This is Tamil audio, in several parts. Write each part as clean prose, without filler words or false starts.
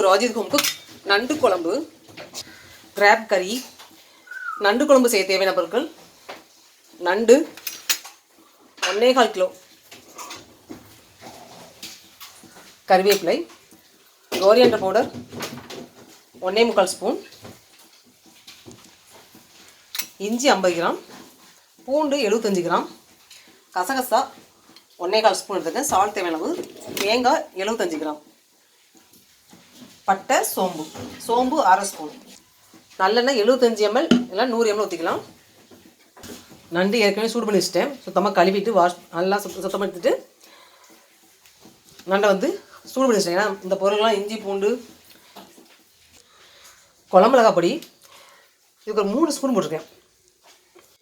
ராஜித் ஹோம் குக் நண்டு குழம்பு, கிராப் கறி. நண்டு குழம்பு செய்ய தேவையான பொருட்கள்: நண்டு 1.25 கிலோ, கறிவேப்பிலை, கோரியண்டர் பவுடர் 1.25 ஸ்பூன், இஞ்சி 50 கிராம், பூண்டு 75 கிராம், கசகசா 1.25 ஸ்பூன் எடுத்துக்கேன், சால்ட் தேவையான அளவு, தேங்காய் 75 கிராம், பட்டை, சோம்பு 1/2 ஸ்பூன், நல்லெண்ணெய் 75 ml இல்லை 100 ml ஊற்றிக்கலாம். நண்டு ஏற்கனவே சூடு பண்ணி வச்சுட்டேன். சுத்தமாக கழுவிட்டு நல்லா சுத்தமாக எடுத்துட்டு நண்டை சூடு பண்ணி வச்சிட்டேன். ஏன்னா இந்த பொருள்லாம் இஞ்சி பூண்டு, குழம்புலகா பொடி இதுக்கு ஒரு 3 ஸ்பூன் போட்டிருக்கேன்.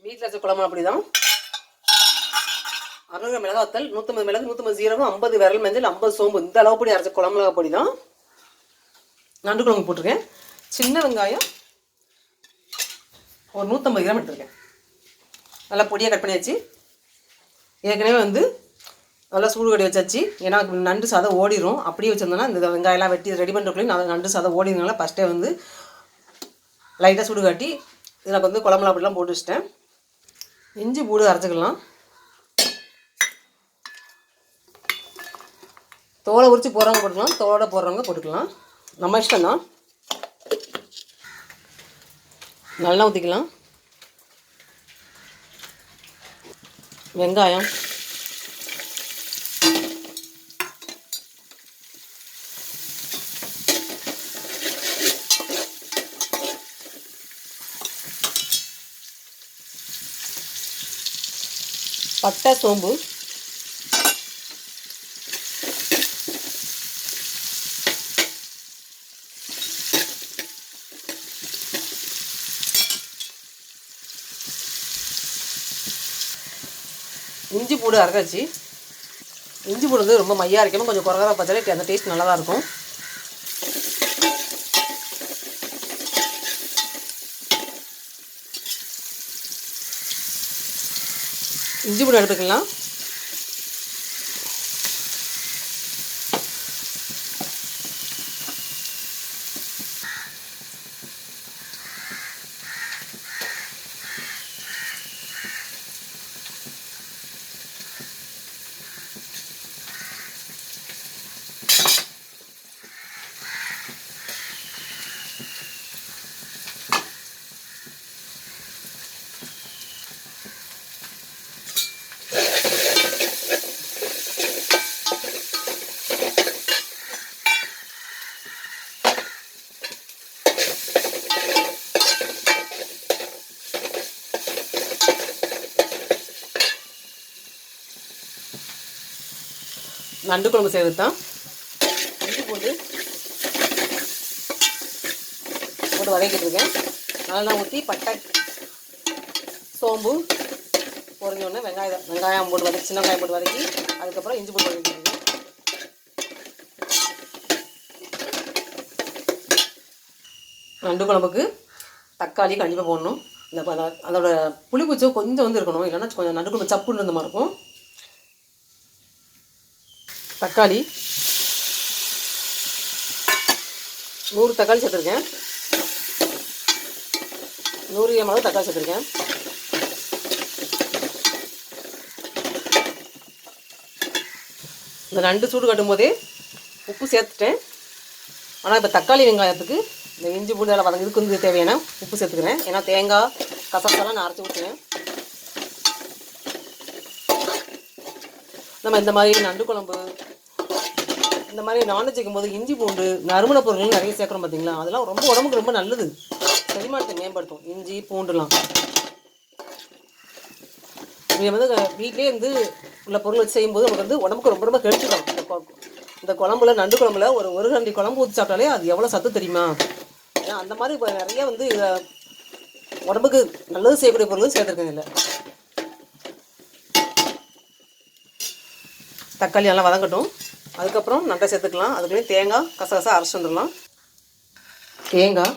வீட்டில் வச்ச குழம்பு அப்படி தான். 600 மிளகாத்தல், 150 மிளகு, 150 ஜீரகம், 50 விரல் மஞ்சள், 50 சோம்பு, இந்த அளவு பொடி அரைச்ச குழம்புலகா பொடி தான் நண்டு குழம்பு போட்டிருக்கேன். சின்ன வெங்காயம் ஒரு 150 கிராம் எடுத்துருக்கேன். நல்லா பொடியாக கட் பண்ணியாச்சு. ஏற்கனவே நல்லா சூடு கட்டி வச்சாச்சு. ஏன்னா நண்டு சாதம் ஓடிடும். அப்படியே வச்சுருந்தோன்னா இந்த வெங்காயம்லாம் வெட்டி ரெடி பண்ணுறக்குள்ளே நண்டு சாதம் ஓடினால ஃபஸ்ட்டே லைட்டாக சூடு காட்டி இதில் குழம்புலாம் அப்படிலாம் போட்டு வச்சிட்டேன். இஞ்சி பூண்டு அரைச்சிக்கலாம். தோலை உரித்து போடுறவங்க போட்டுக்கலாம், தோலோட போடுறவங்க போட்டுக்கலாம், நம்ம இஷ்டம் தான். நல்லா ஊற்றிக்கலாம். வெங்காயம், பட்டை, சோம்பு, இஞ்சி பூண்டு அரைச்சி. இஞ்சி பூண்டு ரொம்ப மையாக அரைக்காமல் கொஞ்சம் குறகரா பார்த்தாலே அந்த டேஸ்ட் நல்லா தான் இருக்கும். இஞ்சி பூண்டு எடுத்துக்கலாம். நண்டு குழம்பு செய்வது தான். இஞ்சி பூண்டு போட்டு வதக்கிட்டு இருக்கேன். நல்லா ஊற்றி பட்டை, சோம்பு பொரிஞ்சோடனே வெங்காயம் போட்டு வதக்கி, சின்ன வெங்காயம் போட்டு வதக்கி அதுக்கப்புறம் இஞ்சி பூண்டு வதக்கிட்டு நண்டு குழம்புக்கு தக்காளி கண்டிப்பாக போடணும். இந்த அதோட புளிப்பூச்சோ கொஞ்சம் இருக்கணும், இல்லைன்னா கொஞ்சம் நண்டு குழம்பு சப்புன்னு இருந்த மாதிரி இருக்கும். தக்காளி 100 தக்காளி சேர்த்துருக்கேன். 100 ml தக்காளி சேர்த்துருக்கேன். இந்த நண்டு சூடு கட்டும் போதே உப்பு சேர்த்துட்டேன். ஆனால் இப்போ தக்காளி வெங்காயத்துக்கு இந்த இஞ்சி பூண்டு எல்லாம் இதுக்கு தேவையான உப்பு சேர்த்துக்கிறேன். ஏன்னா தேங்காய் கசகசாலாம் நான் அரைச்சி ஊற்றுவேன். நம்ம இந்த மாதிரி நண்டு குழம்பு, இந்த மாதிரி நான்வெஜ் வைக்கும்போது இஞ்சி பூண்டு நறுமண பொருட்கள் நிறைய சேர்க்குறோம் பார்த்தீங்களா, அதெல்லாம் ரொம்ப உடம்புக்கு ரொம்ப நல்லது, செரிமானத்தை மேம்படுத்தும். இஞ்சி பூண்டுலாம் வீட்டிலே உள்ள பொருள் வச்சு செய்யும்போது நமக்கு உடம்புக்கு ரொம்ப ரொம்ப கெடுத்துடும். இந்த குழம்புல நண்டு குழம்புல ஒரு கண்டி குழம்பு ஊற்றி சாப்பிட்டாலே அது எவ்வளோ சத்து தெரியுமா. ஏன்னா அந்த மாதிரி இப்போ நிறைய உடம்புக்கு நல்லது செய்யக்கூடிய பொருளும் சேர்த்துருக்கேன். இல்லை தக்காளி நல்லா வதங்கட்டும். அதுக்கப்புறம் நண்டை சேர்த்துக்கலாம். அதுக்குள்ளே தேங்காய் கசகசா அரைச்சி வந்துடலாம். தேங்காய்,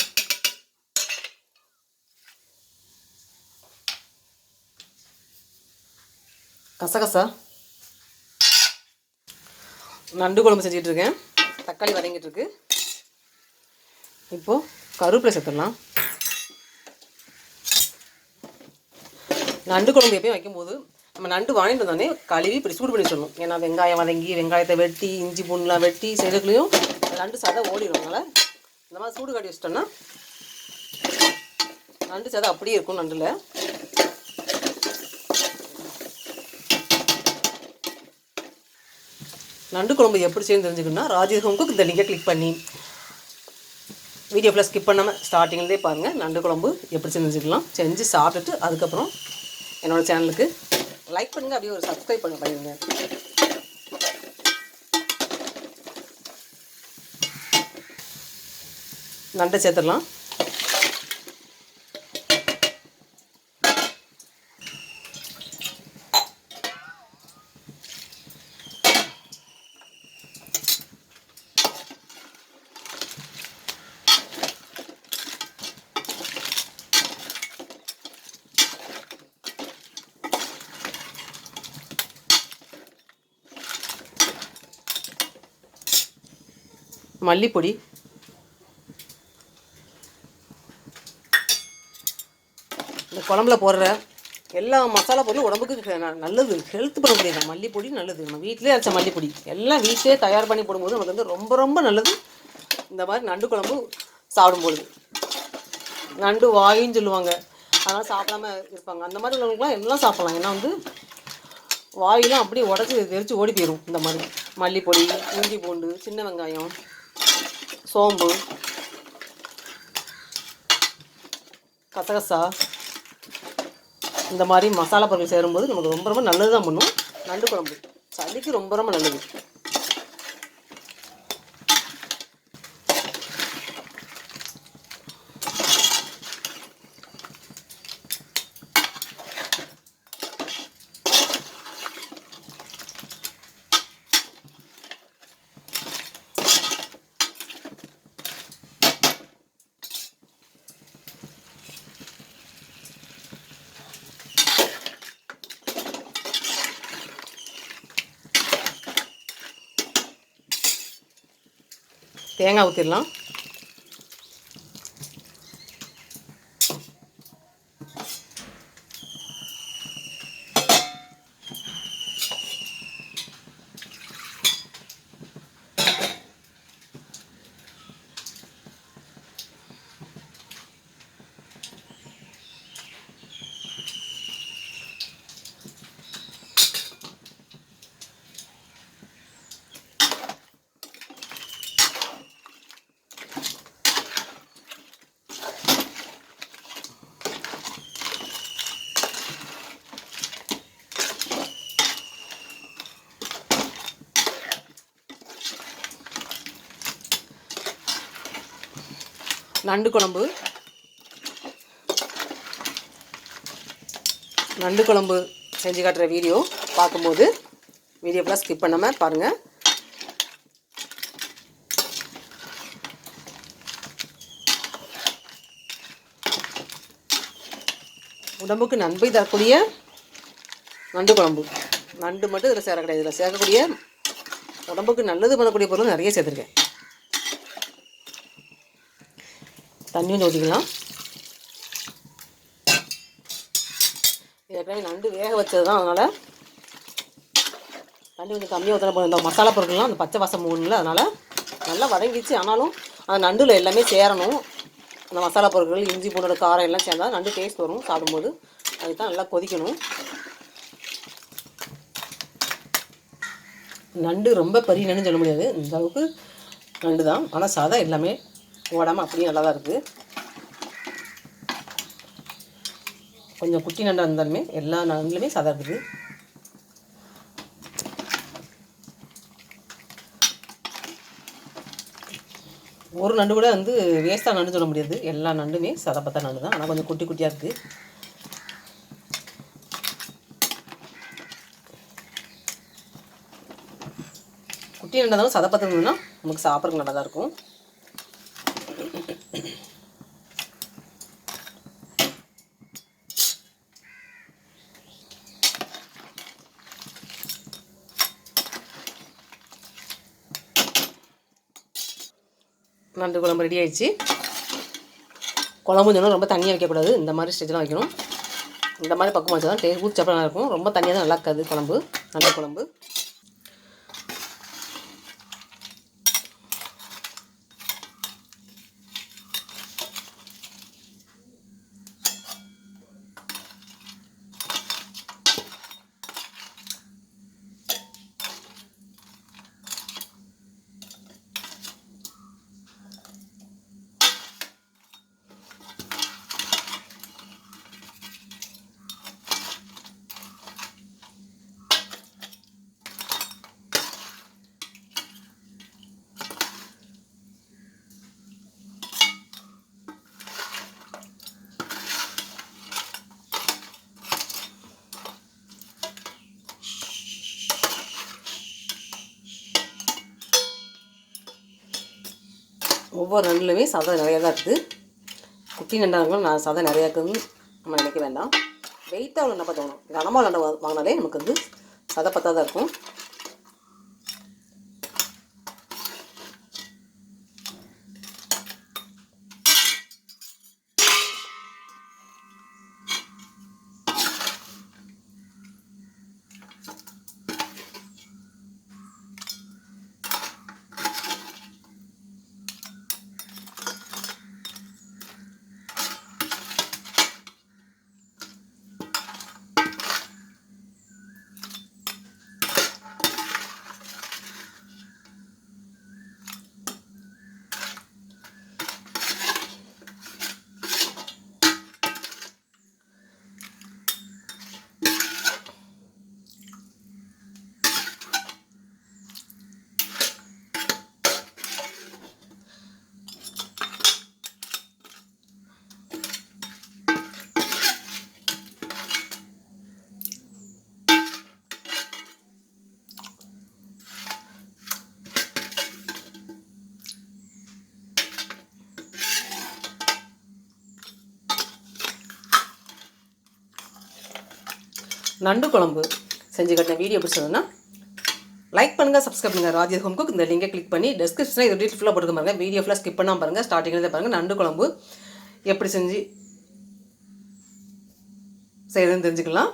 கசகசா, நண்டு குழம்பு செஞ்சிட்ருக்கேன். தக்காளி வதங்கிட்டுருக்கு. இப்போது கருவேப்பிலை சேர்த்துடலாம். நண்டு குழம்பு எப்பயும் வைக்கும்போது நம்ம நண்டு வாங்கிட்டு வந்தோடனே கழுவி இப்படி சூடு பண்ணி சொல்லணும். ஏன்னா வெங்காயம் வதங்கி வெங்காயத்தை வெட்டி இஞ்சி பூண்டுலாம் வெட்டி செய்யறதுக்குள்ளேயும் நண்டு சதை ஓடிடும். அதனால் இந்த மாதிரி சூடு காட்டி வச்சிட்டோன்னா நண்டு சதை அப்படியே இருக்கும். நண்டில் நண்டு குழம்பு எப்படி செய்யணும் தெரிஞ்சுக்கணுன்னா ராஜ்ஹோம்க்கு இந்த லிங்கை கிளிக் பண்ணி வீடியோ ஃபுல்லாக ஸ்கிப் பண்ணாமல் ஸ்டார்டிங்லேயே பாருங்கள். நண்டு குழம்பு எப்படி செஞ்சுக்கலாம். செஞ்சு சாப்பிட்டுட்டு அதுக்கப்புறம் என்னோடய சேனலுக்கு லைக் பண்ணுங்கள், அப்படியே ஒரு சப்ஸ்கிரைப் பண்ணிடுங்க. நண்டை சேர்த்துடலாம். மல்லிப்பொடி, இந்த குழம்புல போடுற எல்லா மசாலா பொருளும் உடம்புக்கு நல்லது, ஹெல்த் பண்ணக்கூடியது. மல்லிப்பொடி நல்லது. நம்ம வீட்டிலே அரைச்ச மல்லிப்பொடி எல்லாம் வீட்டிலே தயார் பண்ணி போடும்போது நமக்கு வந்து ரொம்ப ரொம்ப நல்லது. இந்த மாதிரி நண்டு குழம்பு சாப்பிடும்பொழுது நண்டு வாயின்னு சொல்லுவாங்க, அதனால் சாப்பிடாம இருப்பாங்க. அந்த மாதிரி உள்ளவங்களுக்குலாம் எல்லாம் சாப்பிட்லாம். ஏன்னா வந்து வாயெல்லாம் அப்படியே உடச்சி தெரிச்சு ஓடி போயிடும். இந்த மாதிரி மல்லிப்பொடி, இஞ்சி பூண்டு, சின்ன வெங்காயம், சோம்பு, கசகசா, இந்த மாதிரி மசாலா பொருட்கள் சேரும்போது நமக்கு ரொம்ப ரொம்ப நல்லது தான் பண்ணும். நண்டு குழம்பு சளிக்கு ரொம்ப ரொம்ப நல்லது. தேங்காய் ஊற்றிடலாம். நண்டு குழம்பு செஞ்சு காட்டுற வீடியோ பார்க்கும்போது வீடியோ ஃபுல்லாக ஸ்கிப் பண்ணாமல் பாருங்கள். உடம்புக்கு நன்மை தரக்கூடிய நண்டு குழம்பு. நண்டு மட்டும் இதில் சேர கிடையாது. இதில் சேர்க்கக்கூடிய உடம்புக்கு நல்லது பண்ணக்கூடிய பொருள் நிறைய சேர்த்துருக்கேன். தண்ணி கொஞ்சம் ஊற்றிக்கலாம். ஏற்கனவே நண்டு வேக வச்சது தான், அதனால் தண்ணி கொஞ்சம் கம்மியாக ஊற்றினா போதும். இந்த மசாலா பொருட்கள்லாம் அந்த பச்சை வாசம் மூணுல, அதனால் நல்லா வதங்கிச்சு. ஆனாலும் அந்த நண்டில் எல்லாமே சேரணும். அந்த மசாலா பொருட்கள் இஞ்சி பூண்டோட காரம் எல்லாம் சேர்ந்தால் நண்டு டேஸ்ட் வரும் சாப்பிடும்போது. அதுக்கு தான் நல்லா கொதிக்கணும். நண்டு ரொம்ப பெரிய நண்டுன்னு சொல்ல முடியாது, இந்த அளவுக்கு நண்டு தான். ஆனால் சாதம் எல்லாமே ஓடாமல் அப்படியே நல்லா தான் இருக்குது. கொஞ்சம் குட்டி நண்டாக இருந்தாலுமே எல்லா நண்டுலையுமே சாதம் இருக்குது. ஒரு நண்டு கூட வந்து வேஸ்ட்டாக நண்டு சொல்ல முடியாது. எல்லா நண்டுமே சதப்பத்த நண்டு தான். ஆனால் கொஞ்சம் குட்டி குட்டியாக இருக்குது. குட்டி நண்டாக இருந்தாலும் சதப்பத்த இருந்ததுன்னா நமக்கு சாப்பிட்றதுக்கு நல்லா தான் இருக்கும். நண்டு குழம்பு ரெடி ஆயிடுச்சு. குழம்பு சொன்னால் ரொம்ப தண்ணியாக வைக்கக்கூடாது, இந்த மாதிரி ஸ்டேஜ்லாம் வைக்கணும். இந்த மாதிரி பக்கம் வச்சா தான் ஊற்றி சாப்பிட இருக்கும். ரொம்ப தண்ணியாக தான் நல்லா இருக்காது குழம்பு, நல்ல குழம்பு. ஒவ்வொரு நண்டுலையுமே சதை நிறையா தான் இருக்குது. குட்டி நண்டாங்களும் நான் சதை நிறையா இருக்குதுன்னு நம்ம நினைக்க வேண்டாம். வெயிட்டாக உள்ள நண்டை தோணும். கனமாக நண்டை வாங்கினாலே நமக்கு வந்து சதை பத்தாக தான் இருக்கும். நண்டு குழம்பு செஞ்சு கட்டின வீடியோ பிடிச்சதுன்னா லைக் பண்ணுங்கள், சப்ஸ்கிரைப் பண்ணுங்கள். Raji home cook. இந்த லிங்கை கிளிக் பண்ணி டிஸ்கிரிப்ஷனில் இது டீட்டெயில் ஃபுல்லாக போட்டுக்க பாருங்கள். வீடியோ ஃபுல்லாக ஸ்கிப் பண்ணாமல் பாருங்கள். ஸ்டார்டிங்லேருந்து பாருங்கள். நண்டு குழம்பு எப்படி செஞ்சு செய்யறதுன்னு தெரிஞ்சுக்கலாம்.